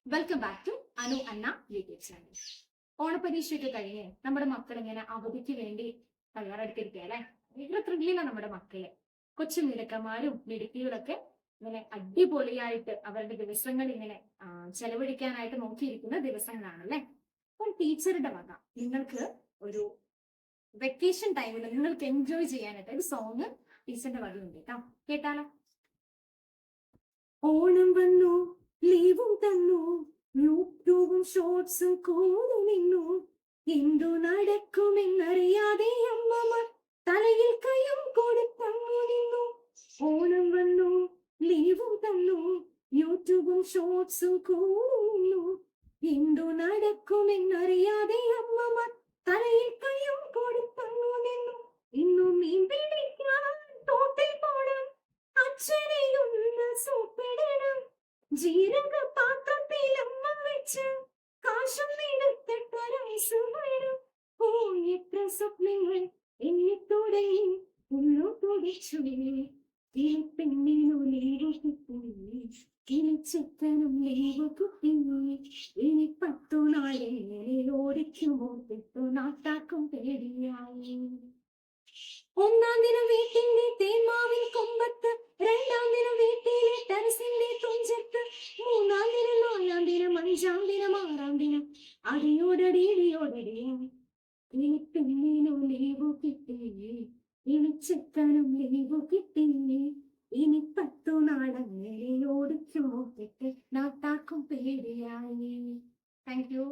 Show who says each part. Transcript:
Speaker 1: Welcome back to Anu Anna YouTube channel. ഓണപരീക്ഷയൊക്കെ കഴിഞ്ഞ് നമ്മുടെ മക്കൾ ഇങ്ങനെ അവധിക്ക് വേണ്ടി തയ്യാറെടുത്തിരിക്കുക അല്ലെ. ഭയങ്കര ത്രില്ലില്ല നമ്മുടെ മക്കള്. കൊച്ചു മിടുക്കന്മാരും മിടുക്കികളൊക്കെ ഇങ്ങനെ അടിപൊളിയായിട്ട് അവരുടെ ദിവസങ്ങൾ ഇങ്ങനെ ചെലവഴിക്കാനായിട്ട് നോക്കിയിരിക്കുന്ന ദിവസങ്ങളാണ് അല്ലെ. അപ്പം ടീച്ചറുടെ വക നിങ്ങൾക്ക് ഒരു വെക്കേഷൻ ടൈമിൽ നിങ്ങൾക്ക് എൻജോയ് ചെയ്യാനായിട്ട് ഒരു സോങ് ടീച്ചറിന്റെ വകയുണ്ട് കേട്ടോ. കേട്ടാലോ? ഓണം വന്നു, ലീവും തന്നു, യൂട്യൂബും ഷോർട്സും കൂടി നിന്നു. എന്തു നടക്കുമെന്നറിയാതെ അമ്മമാർ തലയിൽ കയ്യും കൊടുത്തങ്ങു നിന്നു. ഓണം വന്നു, ലീവും തന്നു, യൂട്യൂബും ഷോർട്സും കൂടി നിന്നു. എന്തു നടക്കുമെന്നറിയാതെ അമ്മമാർ തലയിൽ കയ്യും കൊടുത്തങ്ങു നിന്നു. ഇന്നു മീൻ പിടിക്കാൻ തോട്ടിൽ പോണം, അച്ഛനെയൊന്ന് സൂപ്പിടണം. ജീരക പാത്രത്തിൽ അമ്മ വെച്ച് കാശും എടുത്തിട്ടൊരൈസ് വേണം. ഓ, എത്ര സ്വപ്നങ്ങൾ എന്നെ തുടങ്ങി ഉള്ളു തുടിച്ചു. ഈ പെണ്ണിനു ലീവ് കിട്ടി, ഇനി ചിക്കനും ലീവ് കിട്ടി. ഇനി 10 നാളെ ഓടിക്കുമോ തെട്ടു നാട്ടാക്കും പേടിയായി. ഒന്നാം ദിനം വീട്ടിന്റെ തേന്മാവിൻ കൊമ്പത്ത്, രണ്ടാം ദിനം വീട്ടിലെ ടെറസിന്റെ തുഞ്ചത്ത്, മൂന്നാം ദിനം നാലാം ദിനം അഞ്ചാം ദിനം ആറാം ദിനം അടിയോടടിയോടടിയായി. ഇനി പെണ്ണിനു ലീവു കിട്ടി, ഇനി ചെക്കനും ലീവു കിട്ടി. ഇനി 10 നാളങ്ങനെ ഓടിക്കുമോ തെറ്റ് നാട്ടാക്കും പേടിയായി. Thank you.